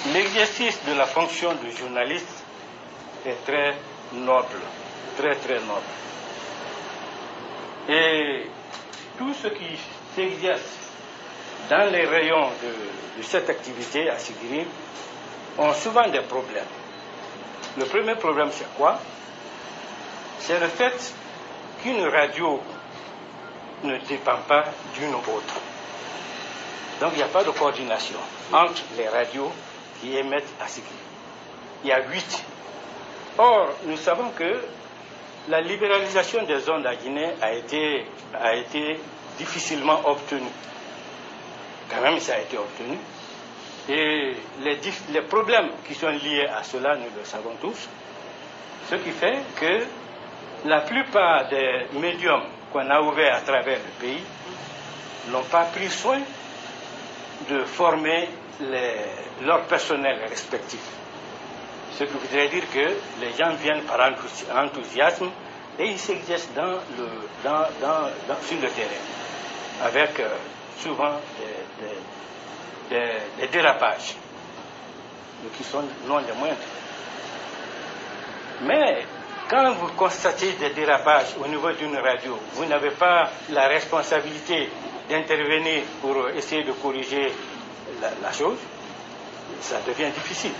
l'exercice de la fonction de journaliste est très noble, très très noble. Et tout ce qui s'exerce dans les rayons de cette activité à Sigiri ont souvent des problèmes. Le premier problème, c'est quoi? C'est le fait qu'une radio ne dépend pas d'une autre. Donc il n'y a pas de coordination entre les radios qui émettent à Sigiri. Il y a 8. Or, nous savons que la libéralisation des ondes à Guinée a été difficilement obtenue. Quand même, ça a été obtenu. Et les problèmes qui sont liés à cela, nous le savons tous. Ce qui fait que la plupart des médiums qu'on a ouverts à travers le pays n'ont pas pris soin de former leur personnel respectif. Ce qui voudrait dire que les gens viennent par enthousiasme et ils s'exercent sur le terrain, avec souvent des dérapages, qui sont non les moindres. Mais quand vous constatez des dérapages au niveau d'une radio, vous n'avez pas la responsabilité d'intervenir pour essayer de corriger la chose, ça devient difficile.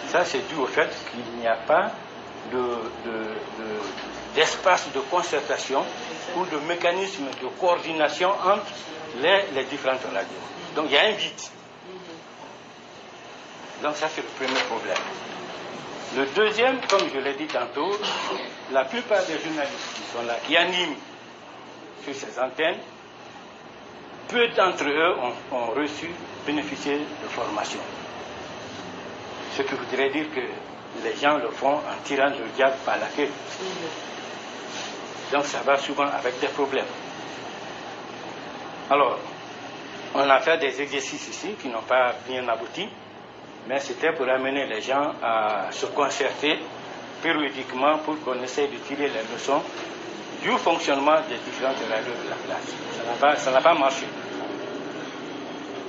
Ça, c'est dû au fait qu'il n'y a pas d'espace de concertation ou de mécanisme de coordination entre les différentes radios. Donc il y a un vide. Donc ça, c'est le premier problème. Le deuxième, comme je l'ai dit tantôt, la plupart des journalistes qui sont là, qui animent sur ces antennes, peu d'entre eux ont bénéficié de formation. Ce qui voudrait dire que les gens le font en tirant le diable par la queue. Donc ça va souvent avec des problèmes. Alors, on a fait des exercices ici qui n'ont pas bien abouti, mais c'était pour amener les gens à se concerter périodiquement pour qu'on essaye de tirer les leçons du fonctionnement des différentes radios de la place. Ça n'a pas marché.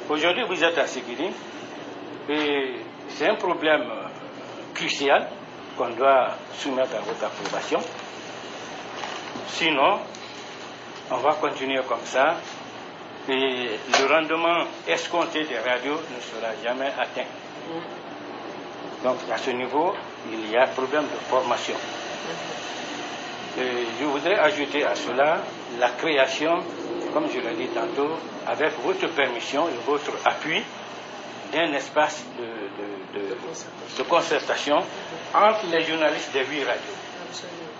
Aujourd'hui, vous êtes à Sigiri et c'est un problème crucial qu'on doit soumettre à votre approbation. Sinon, on va continuer comme ça et le rendement escompté des radios ne sera jamais atteint. Donc, à ce niveau, il y a un problème de formation. Et je voudrais ajouter à cela la création, comme je l'ai dit tantôt, avec votre permission et votre appui, d'un espace de concertation entre les journalistes des 8 radios.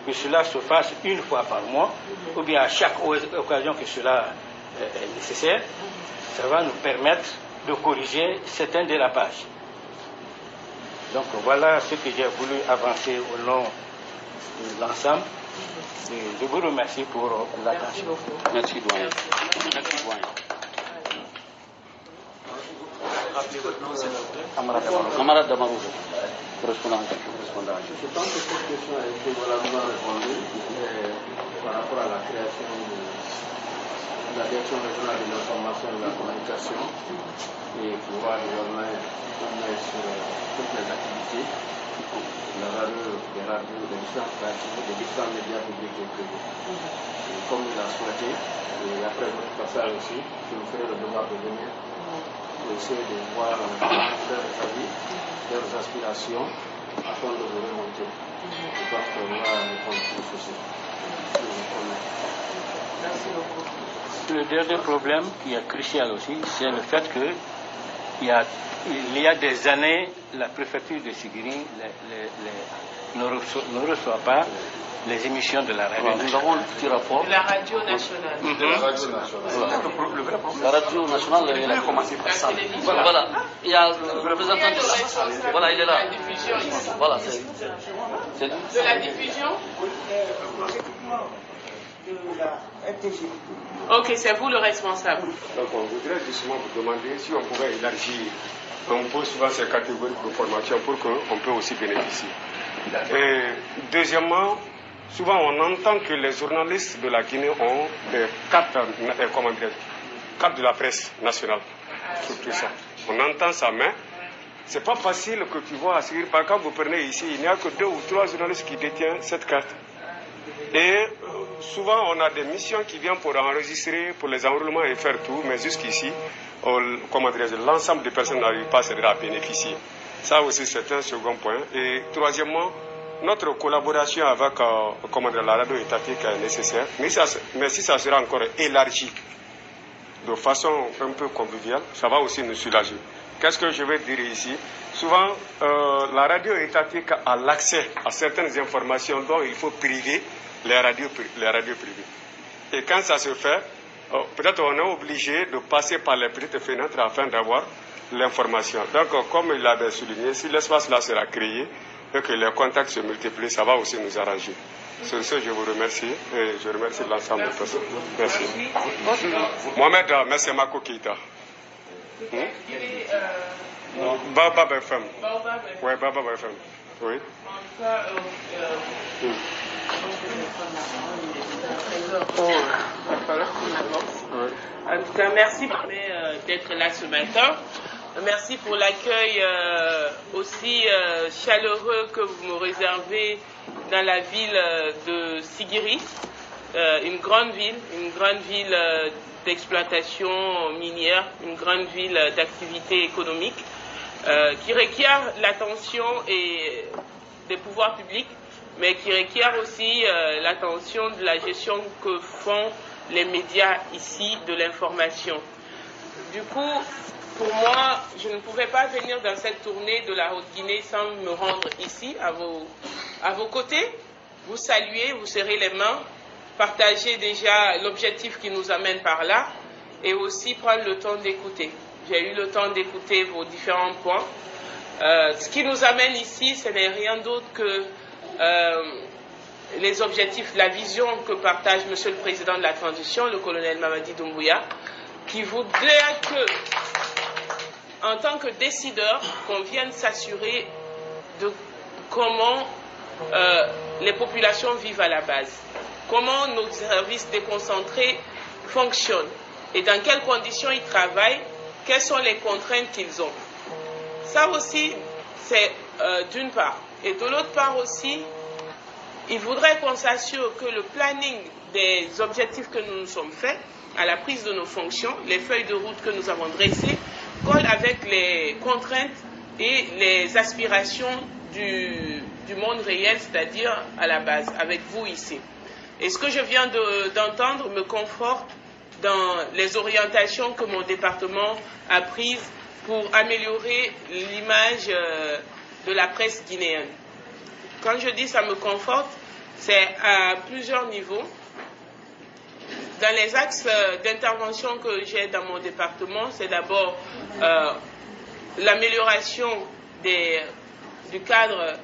Que cela se fasse une fois par mois, ou bien à chaque occasion que cela est nécessaire, ça va nous permettre de corriger certains dérapages. Donc voilà ce que j'ai voulu avancer au nom de l'ensemble. Je vous remercie pour l'attention. Merci, doyen. Merci, doyen. Camarade Damarouche, correspondant. Je pense que cette question a été valablement répondue par rapport à la création de la direction régionale de l'information et de la communication et pouvoir désormais tourner sur toutes les activités de la radio, des différentes radios, des différents médias publics et privés. Et comme il a souhaité, et après votre passage aussi, je vous ferai le devoir de venir pour essayer de voir leurs avis, leurs aspirations, afin de vous remonter. Je pense qu'on va répondre pour ceci. Merci beaucoup. Le dernier problème qui est crucial aussi, c'est le fait que il y a des années, la préfecture de Sigiri ne reçoit pas les émissions de la radio. Nous avons le petit rapport. De la radio nationale. La radio nationale, elle a commencé par ça. Voilà. Il y a le représentant de... Voilà, il est là. De la diffusion ici. Voilà, c'est de la diffusion. De la RTG. Ok, c'est vous le responsable. Donc on voudrait justement vous demander si on pouvait élargir un peu souvent ces catégories de formation pour qu'on puisse aussi bénéficier. Et deuxièmement, souvent on entend que les journalistes de la Guinée ont des cartes de la presse nationale, surtout ça. On entend ça, mais c'est pas facile que tu vois à Sigiri. Par exemple, vous prenez ici, il n'y a que 2 ou 3 journalistes qui détiennent cette carte. Et souvent, on a des missions qui viennent pour enregistrer, pour les enrôlements et faire tout, mais jusqu'ici, l'ensemble des personnes n'arrivent pas à bénéficier. Ça aussi, c'est un second point. Et troisièmement, notre collaboration avec la radio étatique est nécessaire, mais si ça sera encore élargi de façon un peu conviviale, ça va aussi nous soulager. Qu'est-ce que je veux dire ici? Souvent, la radio étatique a l'accès à certaines informations dont il faut priver les radios privées. Et quand ça se fait, peut-être on est obligé de passer par les petites fenêtres afin d'avoir l'information. Donc, comme il l'avait souligné, si l'espace là sera créé et que les contacts se multiplient, ça va aussi nous arranger. Sur ce, je vous remercie et je remercie l'ensemble des personnes. Merci. Mohamed Messemako Keita. Baobab FM. Oui, Baobab FM. Oui. En tout cas, merci d'être là ce matin. Merci pour l'accueil aussi chaleureux que vous me réservez dans la ville de Sigiri, une grande ville d'exploitation minière, une grande ville d'activité économique qui requiert l'attention des pouvoirs publics, mais qui requiert aussi l'attention de la gestion que font les médias ici de l'information. Du coup, pour moi, je ne pouvais pas venir dans cette tournée de la Haute-Guinée sans me rendre ici, à vos côtés, vous saluer, vous serrer les mains, partager déjà l'objectif qui nous amène par là et aussi prendre le temps d'écouter. J'ai eu le temps d'écouter vos différents points. Ce qui nous amène ici, ce n'est rien d'autre que les objectifs, la vision que partage Monsieur le Président de la Transition, le colonel Mamadi Doumbouya, qui voudrait que, en tant que décideur, qu'on vienne s'assurer de comment les populations vivent à la base, comment nos services déconcentrés fonctionnent et dans quelles conditions ils travaillent, quelles sont les contraintes qu'ils ont. Ça aussi, c'est d'une part. Et de l'autre part aussi, il voudrait qu'on s'assure que le planning des objectifs que nous nous sommes faits à la prise de nos fonctions, les feuilles de route que nous avons dressées, collent avec les contraintes et les aspirations du monde réel, c'est-à-dire à la base, avec vous ici. Et ce que je viens d'entendre me conforte dans les orientations que mon département a prises pour améliorer l'image de la presse guinéenne. Quand je dis ça me conforte, c'est à plusieurs niveaux. Dans les axes d'intervention que j'ai dans mon département, c'est d'abord l'amélioration du cadre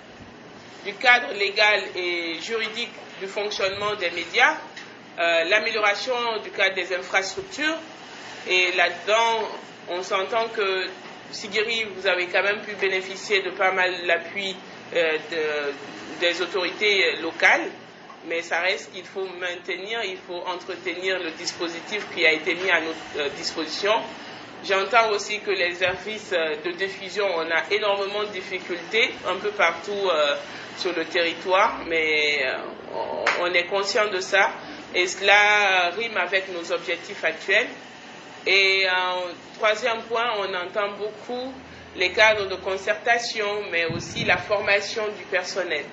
légal et juridique du fonctionnement des médias, l'amélioration du cadre des infrastructures, et là-dedans, on s'entend que Sigiri, vous avez quand même pu bénéficier de pas mal l'appui des autorités locales, mais ça reste qu'il faut maintenir, il faut entretenir le dispositif qui a été mis à notre disposition. J'entends aussi que les services de diffusion, on a énormément de difficultés un peu partout sur le territoire, mais on est conscient de ça et cela rime avec nos objectifs actuels. Et troisième point, on entend beaucoup les cadres de concertation, mais aussi la formation du personnel.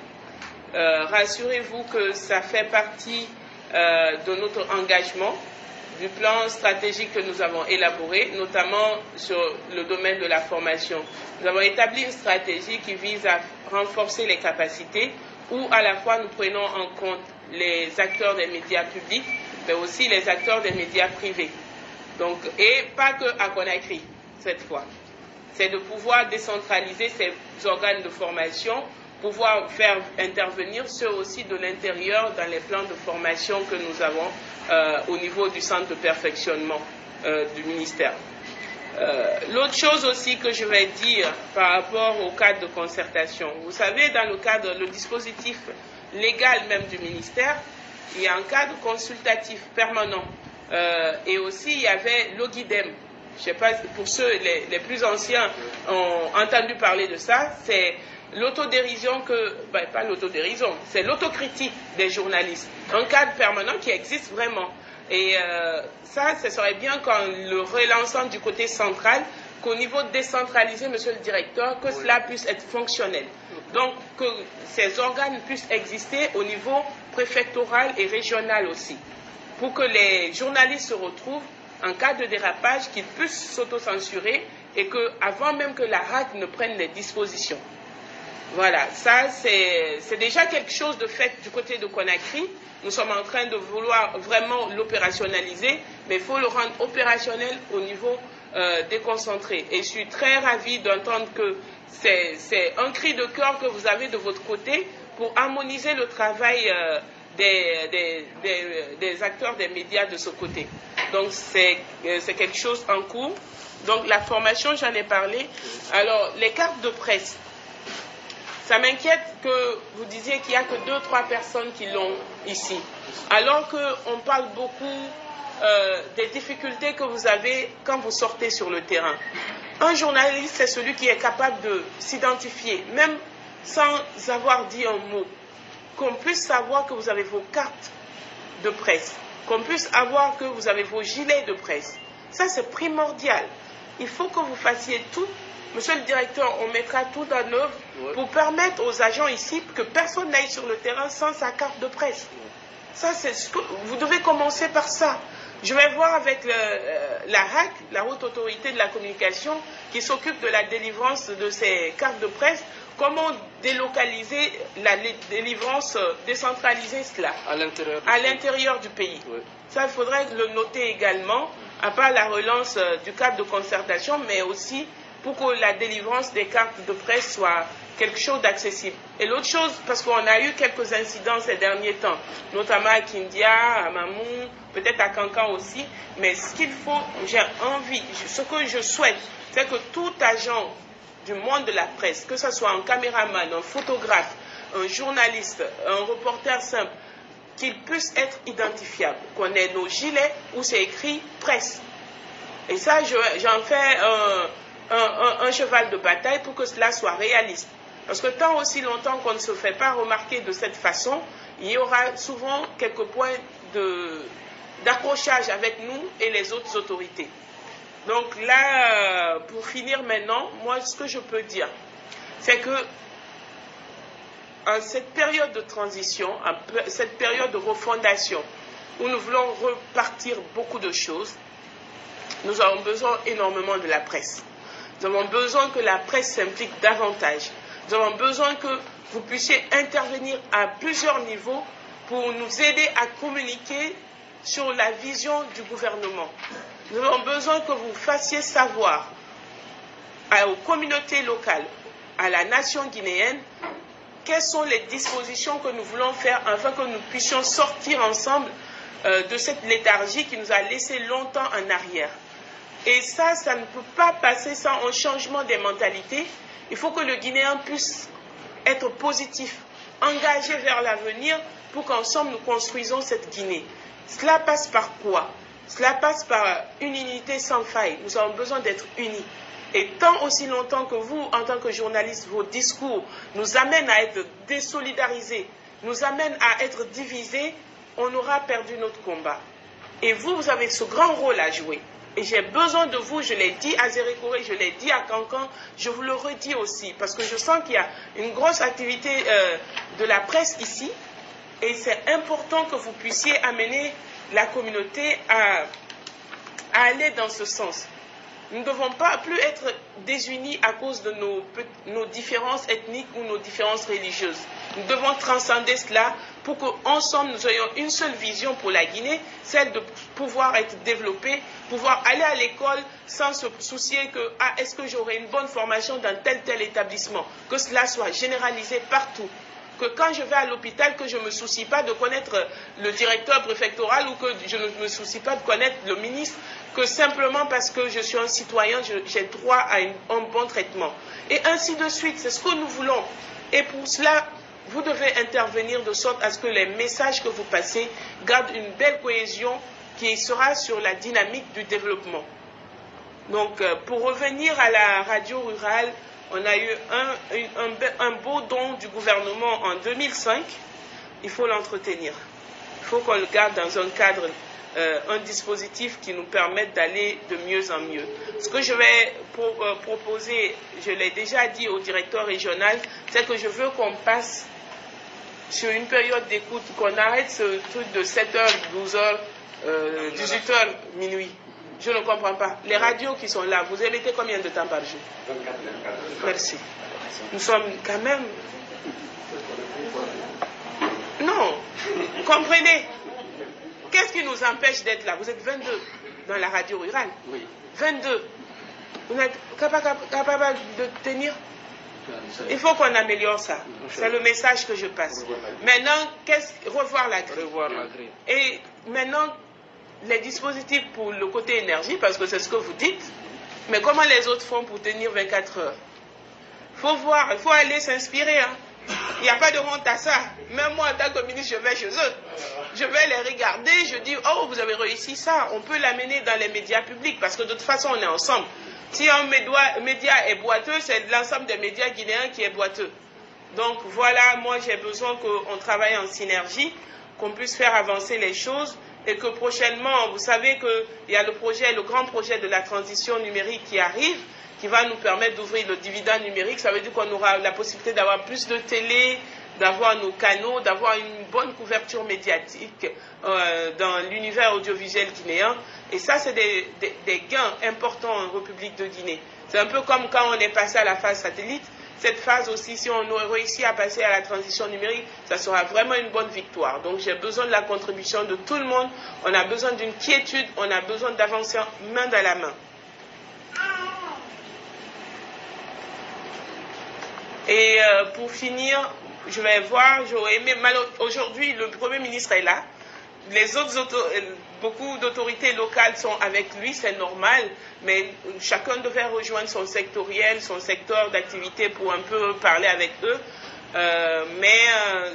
Rassurez-vous que ça fait partie de notre engagement, du plan stratégique que nous avons élaboré, notamment sur le domaine de la formation. Nous avons établi une stratégie qui vise à renforcer les capacités, où à la fois nous prenons en compte les acteurs des médias publics, mais aussi les acteurs des médias privés. Donc, et pas que à Conakry, cette fois. C'est de pouvoir décentraliser ces organes de formation, pouvoir faire intervenir ceux aussi de l'intérieur dans les plans de formation que nous avons au niveau du centre de perfectionnement du ministère. L'autre chose aussi que je vais dire par rapport au cadre de concertation, vous savez, dans le dispositif légal même du ministère, il y a un cadre consultatif permanent et aussi il y avait l'OGIDEM je ne sais pas, pour ceux les plus anciens ont entendu parler de ça, c'est l'autodérision pas l'autodérision, c'est l'autocritique des journalistes. Un cadre permanent qui existe vraiment. Et ça, ce serait bien qu'en le relançant du côté central, qu'au niveau décentralisé, monsieur le directeur, que cela puisse être fonctionnel. Donc, que ces organes puissent exister au niveau préfectoral et régional aussi, pour que les journalistes se retrouvent en cas de dérapage, qu'ils puissent s'autocensurer et qu'avant même que la RAC ne prenne les dispositions. Voilà, ça c'est déjà quelque chose de fait du côté de Conakry. Nous sommes en train de vouloir vraiment l'opérationnaliser, mais il faut le rendre opérationnel au niveau déconcentré. Et je suis très ravie d'entendre que c'est un cri de cœur que vous avez de votre côté pour harmoniser le travail des acteurs des médias de ce côté. Donc c'est quelque chose en cours. Donc la formation, j'en ai parlé. Alors les cartes de presse, ça m'inquiète que vous disiez qu'il n'y a que 2-3 personnes qui l'ont ici, alors qu'on parle beaucoup des difficultés que vous avez quand vous sortez sur le terrain. Un journaliste, c'est celui qui est capable de s'identifier, même sans avoir dit un mot, qu'on puisse savoir que vous avez vos cartes de presse, qu'on puisse avoir que vous avez vos gilets de presse. Ça, c'est primordial. Il faut que vous fassiez tout. Monsieur le directeur, on mettra tout en œuvre pour permettre aux agents ici que personne n'aille sur le terrain sans sa carte de presse. Ça, c'est ce que vous devez commencer par ça. Je vais voir avec la RAC, la Haute Autorité de la Communication, qui s'occupe de la délivrance de ces cartes de presse, comment délocaliser la délivrance, décentraliser cela à l'intérieur du pays. Oui. Ça, il faudrait le noter également, à part la relance du cadre de concertation, mais aussi pour que la délivrance des cartes de presse soit quelque chose d'accessible. Et l'autre chose, parce qu'on a eu quelques incidents ces derniers temps, notamment à Kindia, à Mamou, peut-être à Cancan aussi, mais ce qu'il faut, j'ai envie, ce que je souhaite, c'est que tout agent du monde de la presse, que ce soit un caméraman, un photographe, un journaliste, un reporter simple, qu'il puisse être identifiable, qu'on ait nos gilets où c'est écrit presse. Et ça, j'en fais un cheval de bataille pour que cela soit réaliste. Parce que tant aussi longtemps qu'on ne se fait pas remarquer de cette façon, il y aura souvent quelques points d'accrochage avec nous et les autres autorités. Donc là, pour finir maintenant, moi ce que je peux dire, c'est que en cette période de transition, en cette période de refondation, où nous voulons repartir beaucoup de choses, nous avons besoin énormément de la presse. Nous avons besoin que la presse s'implique davantage. Nous avons besoin que vous puissiez intervenir à plusieurs niveaux pour nous aider à communiquer sur la vision du gouvernement. Nous avons besoin que vous fassiez savoir aux communautés locales, à la nation guinéenne, quelles sont les dispositions que nous voulons faire afin que nous puissions sortir ensemble de cette léthargie qui nous a laissé longtemps en arrière. Et ça ne peut pas passer sans un changement des mentalités. Il faut que le Guinéen puisse être positif, engagé vers l'avenir pour qu'ensemble nous construisons cette Guinée. Cela passe par quoi? Cela passe par une unité sans faille. Nous avons besoin d'être unis. Et tant aussi longtemps que vous, en tant que journalistes, vos discours nous amènent à être désolidarisés, nous amènent à être divisés, on aura perdu notre combat. Et vous, vous avez ce grand rôle à jouer. Et j'ai besoin de vous, je l'ai dit à Zérékoré, je l'ai dit à Cancan, je vous le redis aussi, parce que je sens qu'il y a une grosse activité de la presse ici, et c'est important que vous puissiez amener la communauté à aller dans ce sens. Nous ne devons pas plus être désunis à cause de nos différences ethniques ou nos différences religieuses. Nous devons transcender cela pour qu'ensemble nous ayons une seule vision pour la Guinée, celle de pouvoir être développée, pouvoir aller à l'école sans se soucier que est-ce que j'aurai une bonne formation dans tel établissement, que cela soit généralisé partout. Que quand je vais à l'hôpital, que je ne me soucie pas de connaître le directeur préfectoral ou que je ne me soucie pas de connaître le ministre, que simplement parce que je suis un citoyen, j'ai droit à un bon traitement. Et ainsi de suite, c'est ce que nous voulons. Et pour cela, vous devez intervenir de sorte à ce que les messages que vous passez gardent une belle cohésion qui sera sur la dynamique du développement. Donc, pour revenir à la radio rurale, on a eu un beau don du gouvernement en 2005. Il faut l'entretenir. Il faut qu'on le garde dans un cadre, un dispositif qui nous permette d'aller de mieux en mieux. Ce que je vais proposer, je l'ai déjà dit au directeur régional, c'est que je veux qu'on passe sur une période d'écoute, qu'on arrête ce truc de 7h, 12h, 18h, minuit. Je ne comprends pas. Les radios qui sont là, vous émettez combien de temps par jour? 24. Merci. Nous sommes quand même... Non. Comprenez. Qu'est-ce qui nous empêche d'être là? Vous êtes 22 dans la radio rurale. Oui. 22. Vous n'êtes capable de tenir? Il faut qu'on améliore ça. C'est le message que je passe. Maintenant, revoir la grille. Et maintenant, les dispositifs pour le côté énergie, parce que c'est ce que vous dites, mais comment les autres font pour tenir 24 heures? Il faut voir, il faut aller s'inspirer. Hein. Il n'y a pas de honte à ça. Même moi, en tant que ministre, je vais chez eux. Je vais les regarder, je dis, oh, vous avez réussi ça. On peut l'amener dans les médias publics, parce que de toute façon, on est ensemble. Si un média est boiteux, c'est l'ensemble des médias guinéens qui est boiteux. Donc voilà, moi j'ai besoin qu'on travaille en synergie, qu'on puisse faire avancer les choses et que prochainement, vous savez qu'il y a le grand projet de la transition numérique qui arrive, qui va nous permettre d'ouvrir le dividende numérique. Ça veut dire qu'on aura la possibilité d'avoir plus de télé, d'avoir nos canaux, d'avoir une bonne couverture médiatique dans l'univers audiovisuel guinéen. Et ça, c'est des gains importants en République de Guinée. C'est un peu comme quand on est passé à la phase satellite. Cette phase aussi, si on aurait réussi à passer à la transition numérique, ça sera vraiment une bonne victoire. Donc j'ai besoin de la contribution de tout le monde. On a besoin d'une quiétude, on a besoin d'avancer main dans la main. Et pour finir, je vais voir, j'aurais aimé, aujourd'hui le Premier ministre est là, les autres beaucoup d'autorités locales sont avec lui, c'est normal, mais chacun devait rejoindre son sectoriel, son secteur d'activité pour un peu parler avec eux. Mais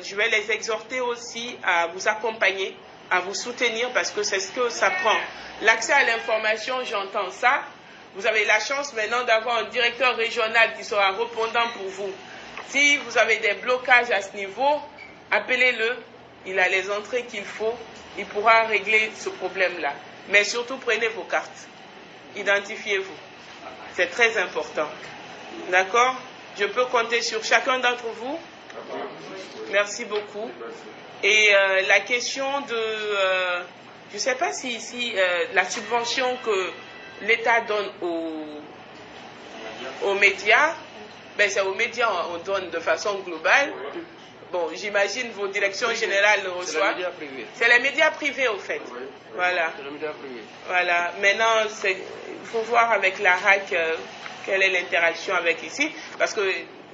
je vais les exhorter aussi à vous accompagner, à vous soutenir, parce que c'est ce que ça prend. L'accès à l'information, j'entends ça. Vous avez la chance maintenant d'avoir un directeur régional qui sera répondant pour vous. Si vous avez des blocages à ce niveau, appelez-le. Il a les entrées qu'il faut. Il pourra régler ce problème-là. Mais surtout, prenez vos cartes. Identifiez-vous. C'est très important. D'accord? Je peux compter sur chacun d'entre vous. Merci beaucoup. Et la question de... je ne sais pas si ici, la subvention que l'État donne aux médias, ben c'est aux médias on donne de façon globale. Bon, j'imagine vos directions générales le reçoivent. C'est les médias privés au fait. Oui. Voilà. C'est les médias privés. Voilà. Maintenant, il faut voir avec la RAC quelle est l'interaction avec ici. Parce que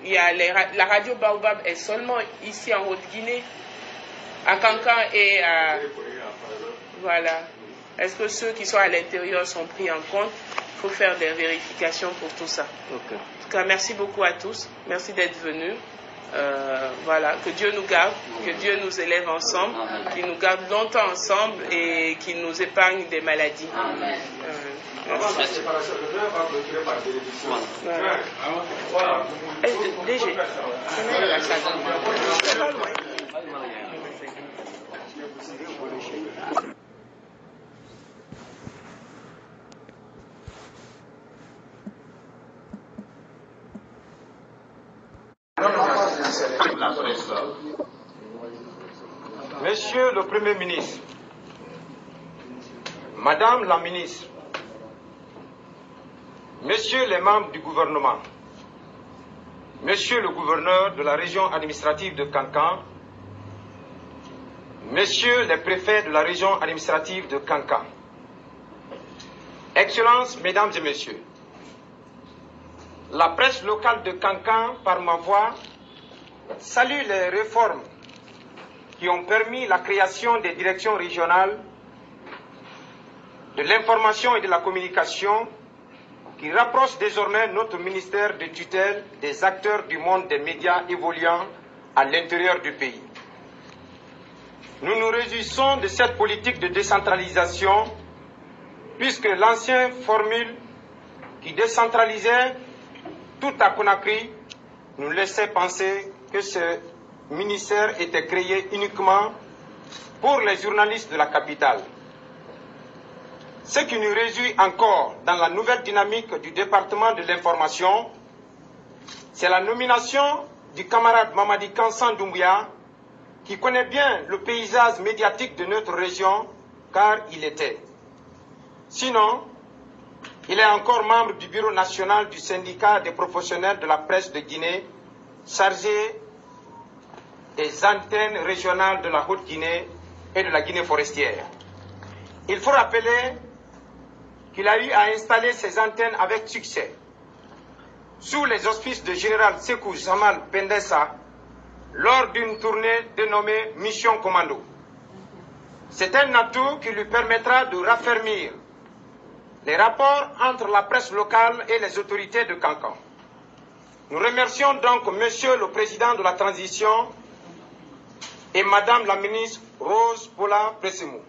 la radio Baobab est seulement ici en Haute-Guinée, à Kankan et à... Voilà. Est-ce que ceux qui sont à l'intérieur sont pris en compte? Il faut faire des vérifications pour tout ça. Okay. En tout cas, merci beaucoup à tous. Merci d'être venus. Voilà, que Dieu nous garde, que Dieu nous élève ensemble, qu'il nous garde longtemps ensemble et qu'il nous épargne des maladies. Amen. Merci. Voilà. DG, Monsieur le Premier ministre, Madame la ministre, Messieurs les membres du gouvernement, Monsieur le gouverneur de la région administrative de Kankan, Messieurs les préfets de la région administrative de Kankan, Excellences, Mesdames et Messieurs, la presse locale de Kankan, par ma voix, salue les réformes qui ont permis la création des directions régionales de l'information et de la communication qui rapprochent désormais notre ministère de tutelle des acteurs du monde des médias évoluant à l'intérieur du pays. Nous nous réjouissons de cette politique de décentralisation puisque l'ancienne formule qui décentralisait tout à Conakry nous laissait penser que ce ministère était créé uniquement pour les journalistes de la capitale. Ce qui nous réjouit encore dans la nouvelle dynamique du département de l'information, c'est la nomination du camarade Mamadi Kansan Doumbouya, qui connaît bien le paysage médiatique de notre région, car il était. Sinon, il est encore membre du bureau national du syndicat des professionnels de la presse de Guinée, chargé des antennes régionales de la Haute-Guinée et de la Guinée forestière. Il faut rappeler qu'il a eu à installer ces antennes avec succès, sous les auspices de général Sékou Jamal Pendessa, lors d'une tournée dénommée Mission Commando. C'est un atout qui lui permettra de raffermir les rapports entre la presse locale et les autorités de Kankan. Nous remercions donc Monsieur le Président de la Transition et Madame la Ministre Rose Paula Pressimou,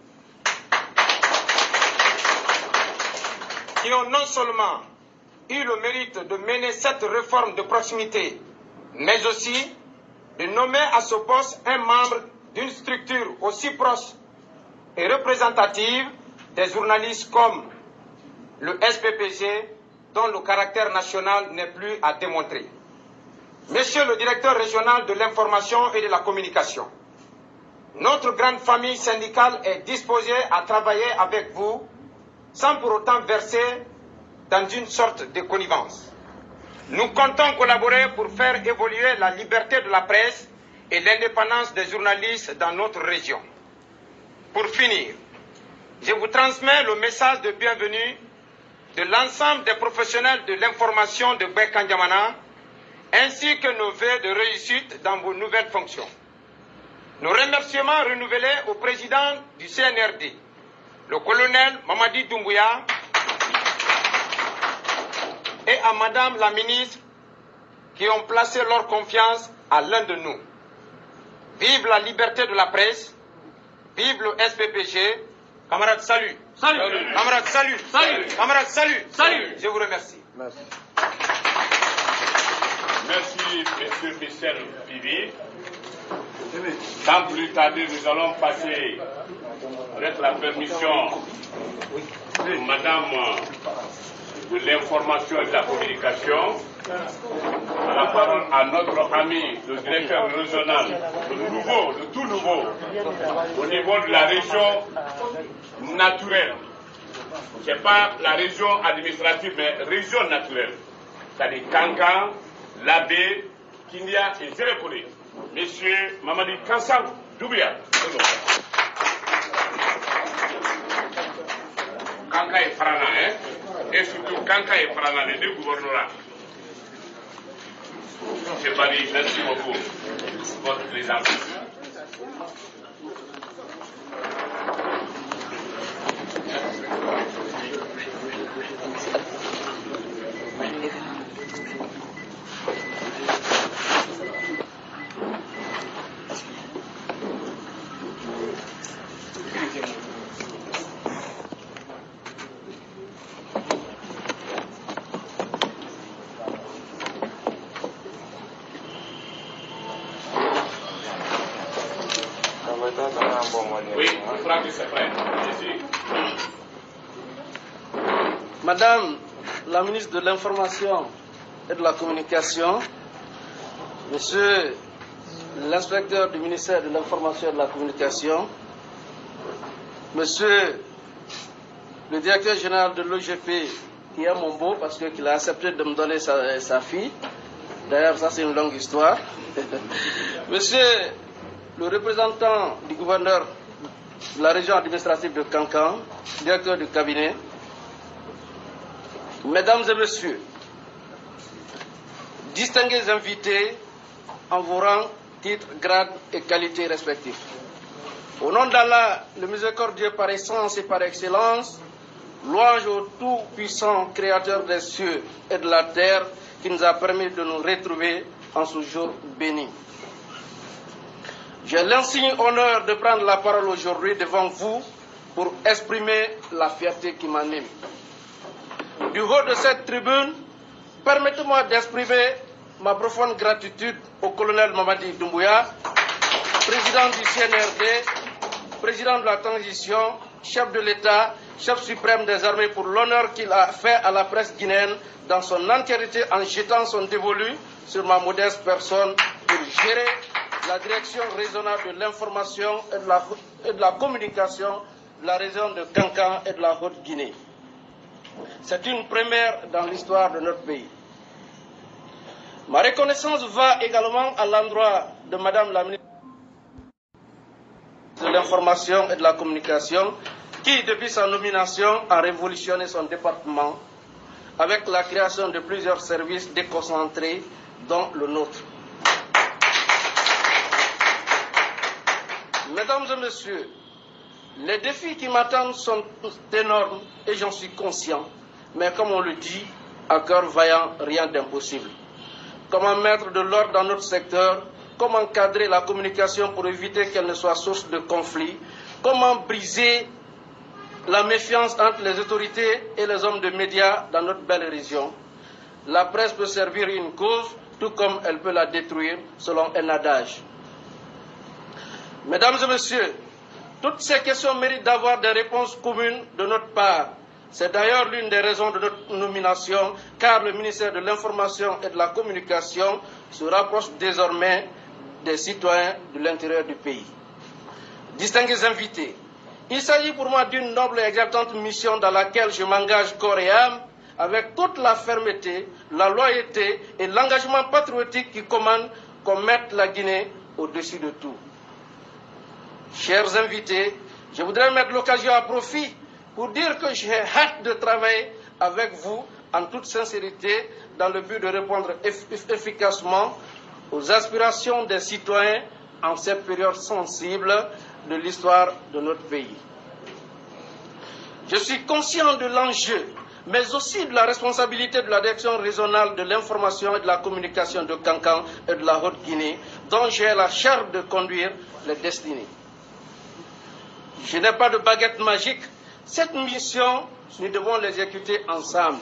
qui ont non seulement eu le mérite de mener cette réforme de proximité, mais aussi de nommer à ce poste un membre d'une structure aussi proche et représentative des journalistes comme le SPPG, dont le caractère national n'est plus à démontrer. Monsieur le directeur régional de l'information et de la communication, notre grande famille syndicale est disposée à travailler avec vous sans pour autant verser dans une sorte de connivence. Nous comptons collaborer pour faire évoluer la liberté de la presse et l'indépendance des journalistes dans notre région. Pour finir, je vous transmets le message de bienvenue de l'ensemble des professionnels de l'information de Bekandiamana, ainsi que nos vœux de réussite dans vos nouvelles fonctions. Nos remerciements renouvelés au président du CNRD, le colonel Mamadi Doumbouya, et à Madame la ministre qui ont placé leur confiance à l'un de nous. Vive la liberté de la presse, vive le SPPG. Camarades, salut. Salut. Camarades, salut. Salut. Camarades, salut. Salut. Je vous remercie. Merci. Merci, Monsieur Michel Pivi. Sans plus tarder, nous allons passer, avec la permission de Madame de l'information et de la communication, la parole à notre ami, le directeur régional, le tout nouveau, au niveau de la région naturelle. Ce n'est pas la région administrative, mais région naturelle. C'est-à-dire Kankan, Labé, Kindia et Zérekone. Monsieur Mamadi Kansan Doumbouya. Kanka et Frana, hein? Et surtout Kanka et Frana, les deux gouverneurs. Monsieur Bali, merci beaucoup pour votre présence. Madame la ministre de l'Information et de la Communication, Monsieur l'inspecteur du ministère de l'Information et de la Communication, Monsieur le directeur général de l'OGP, qui est mon beau parce qu'il a accepté de me donner sa fille. D'ailleurs, ça c'est une longue histoire. Monsieur le représentant du gouverneur de la région administrative de Kankan, directeur du cabinet, Mesdames et Messieurs, distingués invités en vos rangs, titres, grades et qualités respectifs. Au nom d'Allah, le miséricordieux par essence et par excellence, louange au tout-puissant Créateur des cieux et de la terre qui nous a permis de nous retrouver en ce jour béni. J'ai l'insigne honneur de prendre la parole aujourd'hui devant vous pour exprimer la fierté qui m'anime. Du haut de cette tribune, permettez-moi d'exprimer ma profonde gratitude au colonel Mamadi Doumbouya, président du CNRD, président de la transition, chef de l'État, chef suprême des armées, pour l'honneur qu'il a fait à la presse guinéenne dans son entièreté en jetant son dévolu sur ma modeste personne pour gérer la direction régionale de l'information et de la communication de la région de Kankan et de la Haute-Guinée. C'est une première dans l'histoire de notre pays. Ma reconnaissance va également à l'endroit de Madame la ministre de l'Information et de la Communication, qui, depuis sa nomination, a révolutionné son département avec la création de plusieurs services déconcentrés, dont le nôtre. Mesdames et messieurs, les défis qui m'attendent sont énormes et j'en suis conscient. Mais comme on le dit, à cœur vaillant, rien d'impossible. Comment mettre de l'ordre dans notre secteur? Comment cadrer la communication pour éviter qu'elle ne soit source de conflits? Comment briser la méfiance entre les autorités et les hommes de médias dans notre belle région? La presse peut servir une cause, tout comme elle peut la détruire, selon un adage. Mesdames et messieurs, toutes ces questions méritent d'avoir des réponses communes de notre part. C'est d'ailleurs l'une des raisons de notre nomination, car le ministère de l'Information et de la Communication se rapproche désormais des citoyens de l'intérieur du pays. Distingués invités, il s'agit pour moi d'une noble et exaltante mission dans laquelle je m'engage corps et âme avec toute la fermeté, la loyauté et l'engagement patriotique qui commandent qu'on mette la Guinée au-dessus de tout. Chers invités, je voudrais mettre l'occasion à profit pour dire que j'ai hâte de travailler avec vous en toute sincérité dans le but de répondre efficacement aux aspirations des citoyens en cette période sensible de l'histoire de notre pays. Je suis conscient de l'enjeu, mais aussi de la responsabilité de la direction régionale de l'information et de la communication de Kankan et de la Haute-Guinée, dont j'ai la charge de conduire les destinées. Je n'ai pas de baguette magique. Cette mission, nous devons l'exécuter ensemble.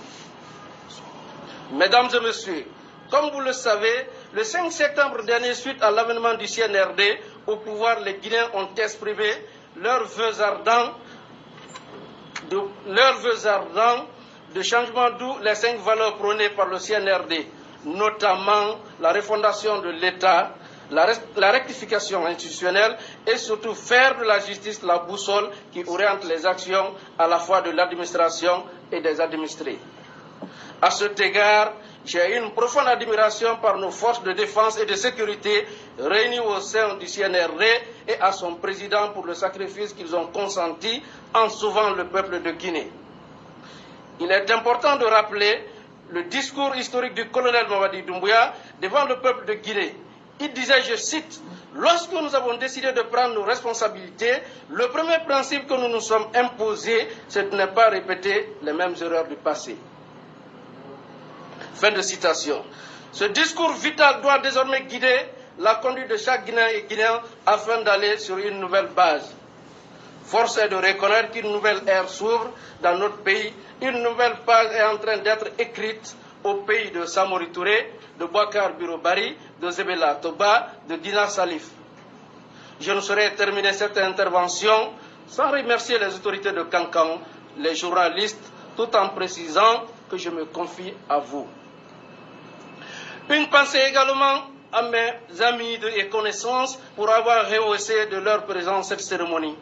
Mesdames et messieurs, comme vous le savez, le 5 septembre dernier, suite à l'avènement du CNRD au pouvoir, les Guinéens ont exprimé leurs vœux ardents de changement, d'où les 5 valeurs prônées par le CNRD, notamment la refondation de l'État, la rectification institutionnelle et surtout faire de la justice la boussole qui oriente les actions à la fois de l'administration et des administrés. À cet égard, j'ai une profonde admiration par nos forces de défense et de sécurité réunies au sein du CNRD et à son président pour le sacrifice qu'ils ont consenti en sauvant le peuple de Guinée. Il est important de rappeler le discours historique du colonel Mamadi Doumbouya devant le peuple de Guinée. Il disait, je cite, « Lorsque nous avons décidé de prendre nos responsabilités, le premier principe que nous nous sommes imposés, c'est de ne pas répéter les mêmes erreurs du passé. » Fin de citation. Ce discours vital doit désormais guider la conduite de chaque Guinéen et Guinéen afin d'aller sur une nouvelle base. Force est de reconnaître qu'une nouvelle ère s'ouvre dans notre pays. Une nouvelle page est en train d'être écrite au pays de Samori Touré, de Bouakar Birobari, de Zebela Toba, de Dina Salif. Je ne saurais terminer cette intervention sans remercier les autorités de Kankan, les journalistes, tout en précisant que je me confie à vous. Une pensée également à mes amis et connaissances pour avoir rehaussé de leur présence cette cérémonie.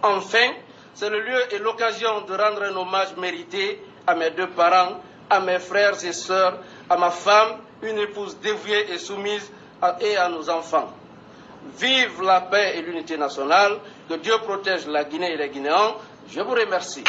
Enfin, c'est le lieu et l'occasion de rendre un hommage mérité à mes 2 parents, à mes frères et sœurs, à ma femme, une épouse dévouée et soumise, et à nos enfants. Vive la paix et l'unité nationale, que Dieu protège la Guinée et les Guinéens. Je vous remercie.